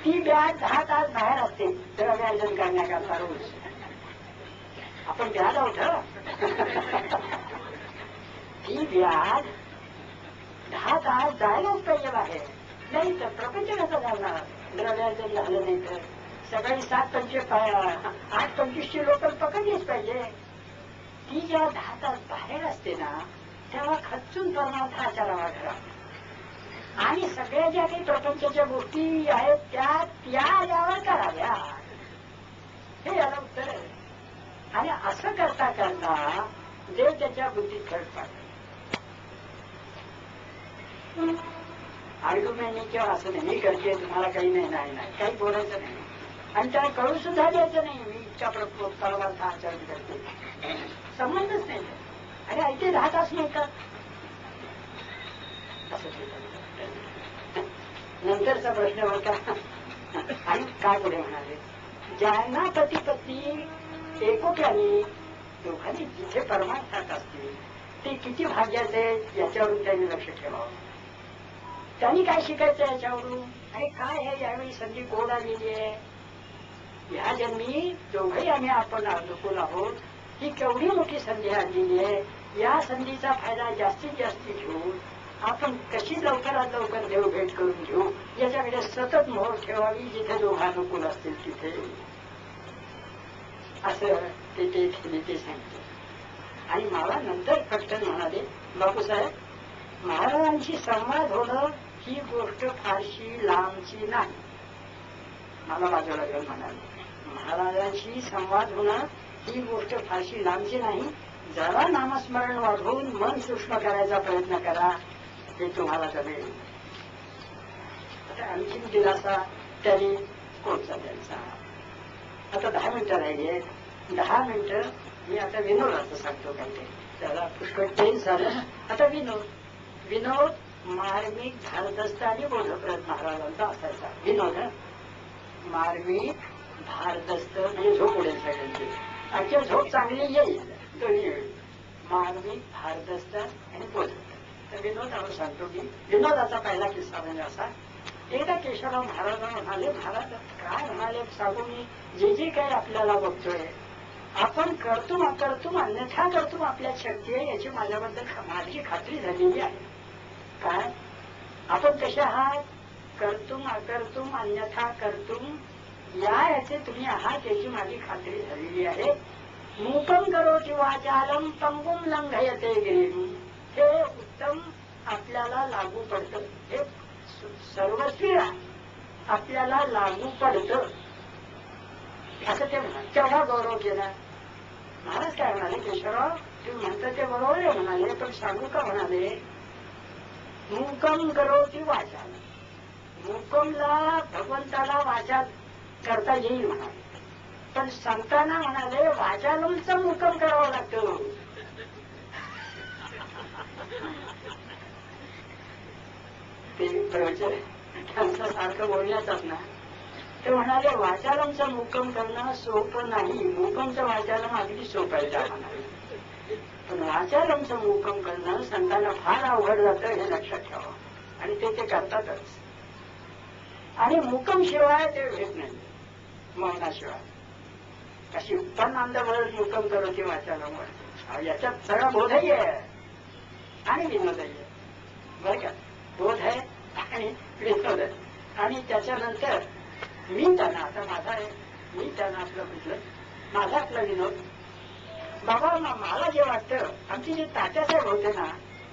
ती ब्याज 10 तास बाहेर असते द्रव्यार्जन करण्याकरता रोज. आपण ब्याज आहोत, ती ब्याज 10 तास जायलाच पाहिजे बाहेर, नाही तर प्रपंच कसा झाला, द्रव्यार्जन झालं नाही तर. सकाळी 8:25 लोक पकडलीच पाहिजे. ती जेव्हा 10 तास बाहेर असते ना तेव्हा खचून परमार्थ आचारावा घरात. आणि सगळ्या ज्या काही प्रपंचाच्या गोष्टी आहेत त्या आल्यावर कराव्या, हे याला उत्तर आहे. आणि असं करता करता जे त्याच्या बुद्धीत खरं पाडतं. आर्ग्युमेंट किंवा असं नाही, मी करते तुम्हाला काही नाही काही बोलायचं नाही, आणि त्याला कळू सुद्धा द्यायचं नाही मी इतका परमार्थ आचरण करते, संबंधच नाही. आणि ऐकते 10 तास मिळतात असं. नंतरचा प्रश्न होता आणि काय पुढे म्हणाले, ज्यांना पती पत्नी एकोप्याने दोघांनी जिथे परमार्थात असतील ते किती भाग्याचे याच्यावरून त्यांनी लक्ष ठेवावं. त्यांनी काय शिकायचं याच्यावरून, आणि काय आहे यावेळी संधी कोण आलेली आहे. ह्या जन्मी दोघंही आम्ही आपण अनुकूल आहोत, ही केवढी मोठी संधी आलेली आहे. या संधीचा फायदा जास्तीत जास्त घेऊन आपण कशी लवकरात लवकर देव भेट करून घेऊ याच्याकडे सतत मोहर ठेवावी, जिथे दोघं अनुकूल असतील तिथे, असं ते सांगते. आणि मला नंतर पटकन म्हणाले, बापूसाहेब महाराजांशी संवाद होणं ही गोष्ट फारशी लांबची नाही. मला बाजूला घेऊन म्हणाले, महाराजांशी संवाद होणं ही गोष्ट फारशी लांबची नाही, जरा नामस्मरण वाढवून मन सूक्ष्म करायचा प्रयत्न करा, हे तुम्हाला जमेल. आता आणखीन दिलासा त्यांनी कोणचा द्यायचा. आता 10 मिनिटं राहिली, 10 मिनिटं मी आता विनोदाचं सांगतो काहीतरी. त्याला पुष्कळ टेन्स झालं. आता विनोद मार्मिक भारदस्त आणि बोधप्रद महाराजांचा असायचा. विनोद मार्मिक भारदस्त म्हणजे झोप उडेल सगळ्यांची, आजच्या झोप चांगली येईल दोन्ही वेळी. मार्मिक भारदस्त आणि बोधप्रद. तर विनोदावर सांगतो की विनोदाचा पहिला किस्सा म्हणजे असा, एकदा केशवराव महाराज म्हणाले, महाराज काय म्हणाले सांगू मी, जे जे काही आपल्याला बघतोय आपण कर्तुम अकर्तुम अन्यथा कर्तुम आपल्यात शक्ती आहे याची माझ्याबद्दल माझी खात्री झालेली आहे. काय आपण कसे आहात, कर्तुम अकर्तुम अन्यथा कर्तुम याचे तुम्ही आहात याची माझी खात्री झालेली आहे. मूकम करोति वाचालम पंगुम लंघयते गिरिम, हे उत्तम आपल्याला लागू पडतं, हे सर्वस्वी आपल्याला लागू पडतं असं ते म्हणाले. तेव्हा गौरव केला. महाराज काय म्हणाले, केशवराव तुम्ही म्हणता ते बरोबर आहे म्हणाले, पण सांगू का म्हणाले, मूकम करोति वाचालम, मूकमला भगवंताला वाचा करता येईल म्हणाले, पण सांगताना म्हणाले वाचालमचं मुकम करावं लागतं. ते प्रवचन त्यांचं सारखं बोलण्याचाच ना, ते म्हणाले वाचालमचं मुक्कम करणं सोपं नाही, मुक्कमचं वाचालम अगदी सोपं आहे म्हणाले, पण वाचालमचं मुक्कम करणं संतांना फार अवघड जातं हे लक्षात ठेवा, आणि ते करतातच. आणि मुक्कम शिवाय ते भेट नाही, मौनाशिवाय अशी उत्पन्न आमदार मुक्कम करोति वाचालम, याच्यात सगळा बोधही आहे आणि विनोदही आहे बरं का, बोध आहे आणि विनोद आहे. आणि त्याच्यानंतर मी त्यांना, आता माझा आहे, मी त्यांना आपलं म्हटलं, माझा आपला विनोद बाबा, मला जे वाटतं आमचे जे तात्यासाहेब होते ना,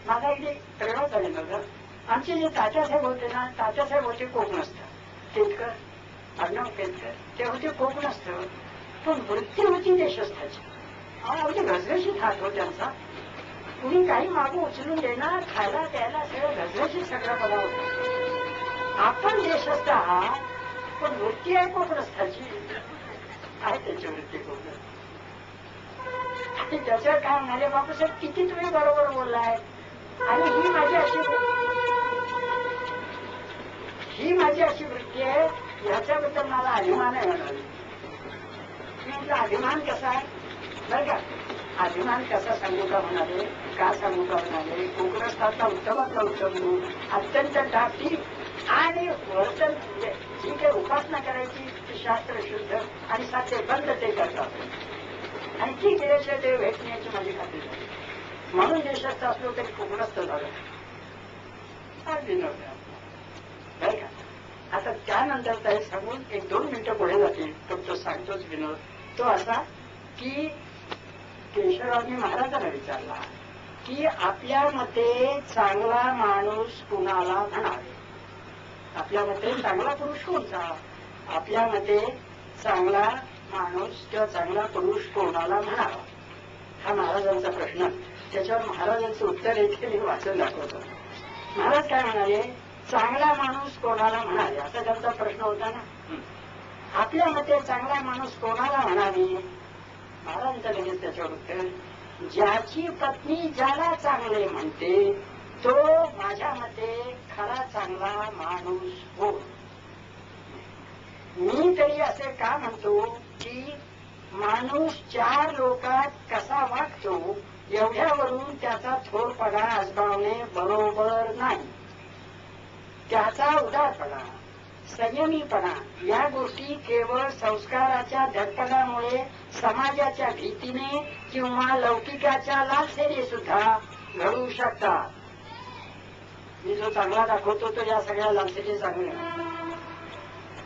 माझा अगदी प्रेमाचा विनोद, आमचे जे तात्यासाहेब होते ना, तात्यासाहेब होते कोकणस्थ, केतकर, अर्णव केतकर, ते होते कोकणस्थ, पण वृत्ती होती देशस्थाची. अगदी घसघशीत हात हो त्यांचा, कुणी काही मागू उचलून देणार, खायला प्यायला सगळं घसघशीत सगळं पदार्थ. आपण देशस्थ आहात पण वृत्ती आहे कोकणस्थाची, आहे त्याची वृत्ती कोकण. आणि त्याच्यावर काय म्हणाले, बापूसाहेब किती तुम्ही बरोबर बोललाय, आणि ही माझी अशी वृत्ती आहे, ह्याच्याबद्दल मला अभिमान आहे म्हणाले. म्हटलं अभिमान कसा आहे बरं का, अभिमान कसा सांगू का म्हणाले, का सांगू का म्हणाले, कोकणस्थाचा उत्तमातला उत्तम गुण, अत्यंत टापी आणि वर्तन, जी काही उपासना करायची ती शास्त्र शुद्ध आणि साध्य बंद ते करतात, आणि ती केल्याशिवाय ते भेटण्याची माझी खात्री झाली. म्हणून देशात असलो तरी कोकणस्थ झालं. फार विनोद बरं का. आता त्यानंतर ते सांगून 1-2 मिनिटं पुढे जातील, पण तो सांगतोच विनोद, तो असा की केशवरावनी महाराजांना विचारला की आपल्या मते चांगला माणूस कुणाला म्हणावे, आपल्या मते चांगला पुरुष कोणता, आपल्या मते चांगला माणूस किंवा चांगला पुरुष कोणाला म्हणावा, हा महाराजांचा प्रश्न. त्याच्यावर महाराजांचं उत्तर येथे मी वाचन दाखवतो. महाराज काय म्हणाले, चांगला माणूस कोणाला म्हणावे, असा त्यांचा प्रश्न होता ना. आपल्या मते चांगला माणूस कोणाला म्हणावी, महाराजांचं लगेच त्याच्यावर उत्तर, ज्याची पत्नी ज्याला चांगले म्हणते तो माझ्या मते खरा चांगला माणूस हो. मी तरी असे का म्हणतो की माणूस 4 लोकात कसा वागतो एवढ्यावरून त्याचा थोरपणा आजमावणे बरोबर नाही. त्याचा उदारपणा, संयमीपणा या गोष्टी केवळ संस्काराच्या धडपणामुळे, समाजाच्या भीतीने किंवा लौकिकाच्या लालसेने सुद्धा घडू शकतात. मी जो चांगला दाखवतो तो या सगळ्या लालसेने चांगले,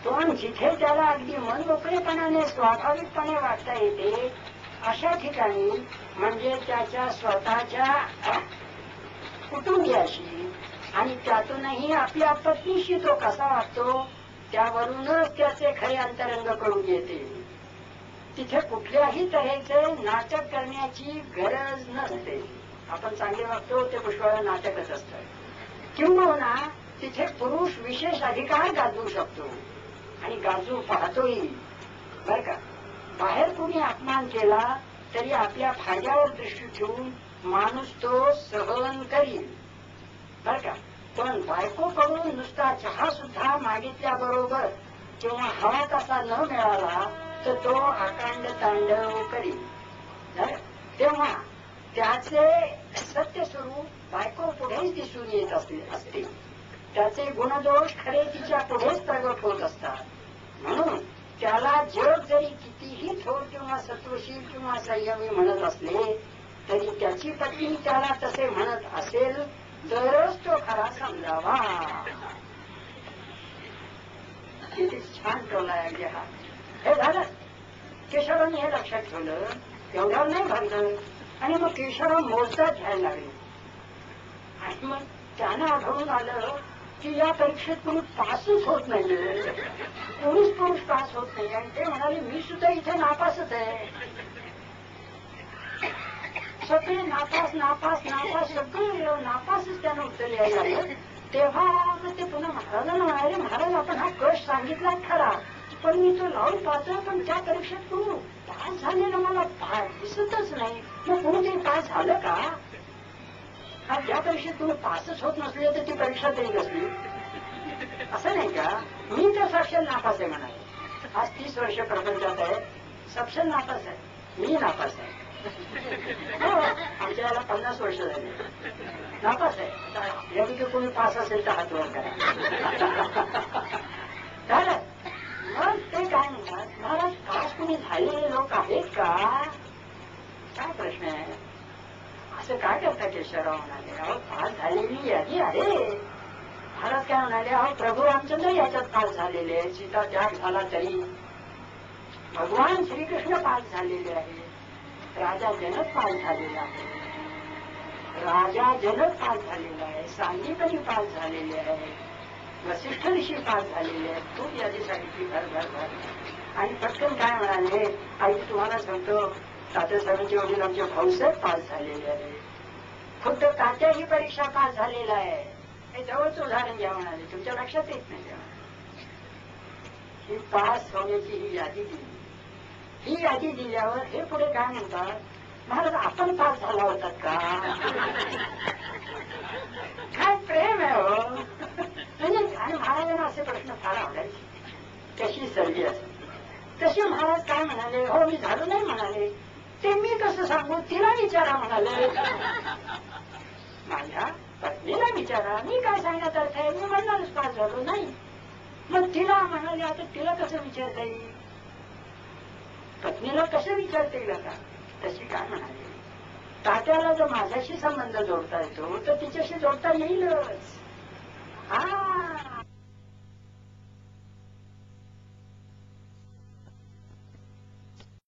पण जिथे त्याला अगदी मनमोकळेपणाने स्वाभाविकपणे वागता येते अशा ठिकाणी, म्हणजे त्याच्या स्वतःच्या कुटुंबियाशी आणि त्यातूनही आपल्या पत्नीशी तो कसा वागतो त्यावरूनच त्याचे खरे अंतरंग कळून येते. तिथे कुठल्याही तऱ्हेचे नाटक करण्याची गरज नसते. आपण चांगले वागतो ते पुष्कळ नाटकच असतं, किंबहुना तिथे पुरुष विशेष अधिकार गाजवू शकतो आणि गाजवू पाहतोही बर का. बाहेर कोणी अपमान केला तरी आपल्या फायद्यावर दृष्टी ठेवून माणूस तो सहन करील बर का. पण बायकोकडून नुसता चहा सुद्धा मागितल्याबरोबर किंवा हवा तसा न मिळाला तर तो अकांड तांडव करील. तेव्हा त्याचे सत्य स्वरूप बायको पुढेच दिसून येत असते. त्याचे गुणदोष खरे तिच्या पुढेच प्रगट होत असतात. म्हणून त्याला जग जरी कितीही थोर किंवा सत्वशील किंवा संयमी म्हणत असले तरी त्याची पत्नी त्याला तसे म्हणत असेल तरच तो खरा समजावा. किती छान टोलाय अगदी हा. हे झालं. केशवरांनी हे लक्षात ठेवलं. एवढ्यावर नाही भागलं. आणि मग केशवराव मोजदार घ्यायला लागले. आणि मग त्यांना आढळून आलं की या परीक्षेत कोणी पासच होत नाही. कोणीच पुरुष पास होत नाही. आणि ते म्हणाले मी सुद्धा इथे नापासच आहे. सगळे नापास नापास नापास सगळं नापासच त्यांना उत्तर यायला लागलं. तेव्हा मग ते पुन्हा महाराजांना म्हणाले महाराज आपण हा कष सांगितला खरा पण मी तो लावून पाहतो पण त्या परीक्षेत कोण पास झालेलं मला दिसतच नाही. मग कोणीतरी पास झालं का? हा ज्या परीक्षेत तुम्ही पासच होत नसले तर ती परीक्षा तरी नसली असं नाही का? मी तर साक्षात नापास आहे म्हणाले. आज 30 वर्ष प्रपंचात आहे. साक्षात नापास आहे. मी नापास आहे. आमच्या याला 50 वर्ष झाली. नापास आहे. यापैकी कोणी पास असेल तर हात वर करा. झालं. मग ते काय म्हणतात महाराज पास कोणी झालेले लोक आहेत का? काय प्रश्न आहे? असं काय करता केशवराव म्हणाले अहो पास झालेली यादी आहे. महाराज काय म्हणाले अहो प्रभू रामचंद्र याच्यात पास झालेले आहे. सीता त्याग झाला तरी भगवान श्रीकृष्ण पास झालेले आहे. राजा जनक पास झालेला आहे. राजा जनक पास झालेला आहे. सांगीपती पास झालेले आहे. वसिष्ठ ऋषी पास झालेले आहेत. खूप यादी सांगितली भर भर भर. आणि पटकन काय म्हणाले आई तुम्हाला सांगतो तात्यासाहेबांचे वडील आमचे भाऊसाहेब पास झालेले आहे. खुद्द तात्या ही परीक्षा पास झालेला आहे. हे जवळच उदाहरण घ्या म्हणाले. तुमच्या लक्षात येत नाही तेव्हा ही पास होण्याची ही यादी दिली. ही यादी दिल्यावर हे पुढे काय म्हणतात महाराज आपण पास झाला होतात का? काय प्रेम आहे हो. म्हणजे आणि महाराजांना असे प्रश्न फार आवडायचे. कशी सर्दी असेल तशी महाराज काय म्हणाले हो मी झालो नाही म्हणाले. ते मी कसं सांगू तिला विचारा म्हणाले. माझ्या पत्नीला विचारा मी काय सांगण्यात अर्थ आहे. मी म्हणणारच पास झालो नाही. मग तिला म्हणाले आता तिला कसं विचारता येईल? पत्नीला कसं विचारता येईल आता? तशी काय म्हणाले तात्याला जर माझ्याशी संबंध जोडता येतो तर तिच्याशी जोडता येईलच. हा